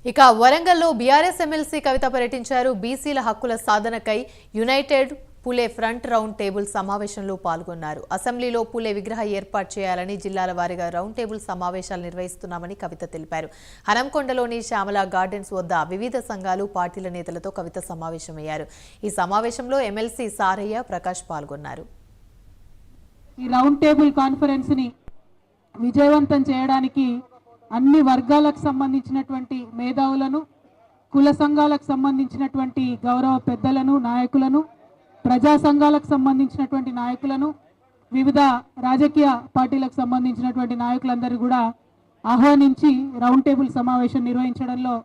ఇక వరంగల్లో BRS MLC కవిత పర్యటించారు. బీసీల హక్కుల సాధనకై United Phule front round table సమావేశంలో పాల్గొన్నారు. అసెంబ్లీలో పులే విగ్రహ ఏర్పాటు చేయాలని జిల్లాల వారీగా రౌండ్ టేబుల్ సమావేశాలు నిర్వహిస్తున్నామని కవిత తెలిపారు. హనంకొండలోని శ్యామల గార్డెన్స్ వద్ద వివిధ సంఘాలు, పార్టీల నేతలతో కవిత సమావేశమయ్యారు. ఈ సమావేశంలో ఎమ్మెల్సీ సారయ్య, ప్రకాష్ పాల్గొన్నారు. ఈ రౌండ్ టేబుల్ కాన్ఫరెన్స్ ని విజయవంతం చేయడానికి అన్ని వర్గాలకు సంబంధించినటువంటి మేధావులను, కుల సంఘాలకు సంబంధించినటువంటి గౌరవ పెద్దలను, నాయకులను, ప్రజా సంఘాలకు సంబంధించినటువంటి నాయకులను, వివిధ రాజకీయ పార్టీలకు సంబంధించినటువంటి నాయకులందరూ కూడా ఆహ్వానించి రౌండ్ టేబుల్ సమావేశం నిర్వహించడంలో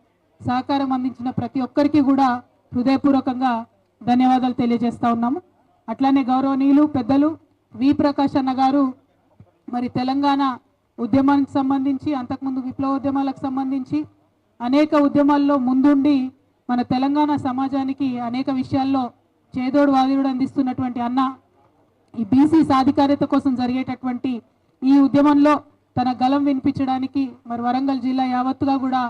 సహకారం అందించిన ప్రతి ఒక్కరికి కూడా హృదయపూర్వకంగా ధన్యవాదాలు తెలియజేస్తా ఉన్నాము. అట్లానే గౌరవనీయులు పెద్దలు వి ప్రకాష్ అన్న గారు మరి తెలంగాణ ఉద్యమానికి సంబంధించి, అంతకుముందు విప్లవోద్యమాలకు సంబంధించి అనేక ఉద్యమాల్లో ముందుండి మన తెలంగాణ సమాజానికి అనేక విషయాల్లో చేదోడు వాదివుడు అందిస్తున్నటువంటి అన్న ఈ బీసీ సాధికారత కోసం జరిగేటటువంటి ఈ ఉద్యమంలో తన గలం వినిపించడానికి మరి వరంగల్ జిల్లా యావత్తుగా కూడా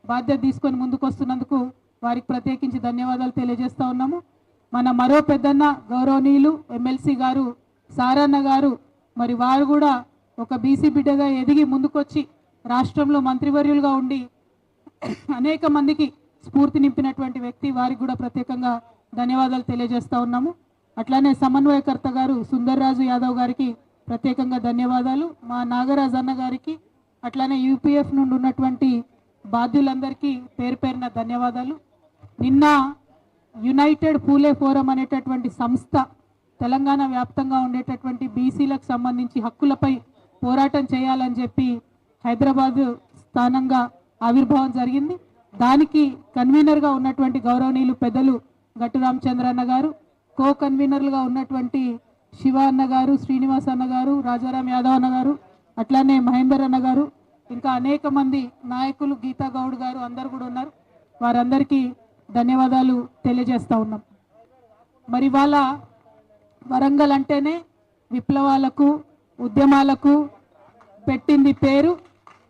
బాధ్యత తీసుకొని ముందుకు వస్తున్నందుకు వారికి ప్రత్యేకించి ధన్యవాదాలు తెలియజేస్తా ఉన్నాము. మన మరో పెద్దన్న గౌరవనీయులు ఎమ్మెల్సీ గారు సారన్న గారు మరి వారు కూడా ఒక బీసీ బిడ్డగా ఎదిగి ముందుకొచ్చి రాష్ట్రంలో మంత్రివర్యులుగా ఉండి అనేక మందికి స్ఫూర్తి నింపినటువంటి వ్యక్తి. వారికి కూడా ప్రత్యేకంగా ధన్యవాదాలు తెలియజేస్తా ఉన్నాము. అట్లానే సమన్వయకర్త గారు సుందర్రాజు యాదవ్ గారికి ప్రత్యేకంగా ధన్యవాదాలు. మా నాగరాజ్ అన్న గారికి, అట్లానే యూపీఎఫ్ నుండి ఉన్నటువంటి బాధ్యులందరికీ పేరు పేరున ధన్యవాదాలు. నిన్న యునైటెడ్ పూలే ఫోరం అనేటటువంటి సంస్థ తెలంగాణ వ్యాప్తంగా ఉండేటటువంటి బీసీలకు సంబంధించి హక్కులపై పోరాటం చేయాలని చెప్పి హైదరాబాద్ స్థానంగా ఆవిర్భావం జరిగింది. దానికి కన్వీనర్గా ఉన్నటువంటి గౌరవనీయులు పెద్దలు గట్టు రామచంద్రన్న గారు, కో కన్వీనర్లుగా ఉన్నటువంటి శివ అన్న గారు, శ్రీనివాస్ అన్న గారు, రాజారాం యాదవ్ అన్న గారు, అట్లానే మహేందర్ అన్న గారు, ఇంకా అనేక మంది నాయకులు, గీతా గౌడ్ గారు అందరు కూడా ఉన్నారు. వారందరికీ ధన్యవాదాలు తెలియజేస్తా ఉన్నాం. మరి వాళ్ళ వరంగల్ అంటేనే విప్లవాలకు, ఉద్యమాలకు పెట్టింది పేరు.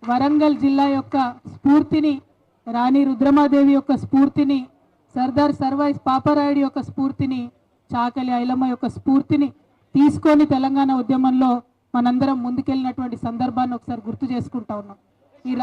వరంగల్ జిల్లా యొక్క స్ఫూర్తిని, రాణి రుద్రమాదేవి యొక్క స్ఫూర్తిని, సర్దార్ సర్వాయి పాపరాయుడు యొక్క స్ఫూర్తిని, చాకలి ఐలమ్మ యొక్క స్ఫూర్తిని తీసుకొని తెలంగాణ ఉద్యమంలో మనందరం ముందుకెళ్ళినటువంటి సందర్భాన్ని ఒకసారి గుర్తు చేసుకుంటా ఉన్నాం. ఈ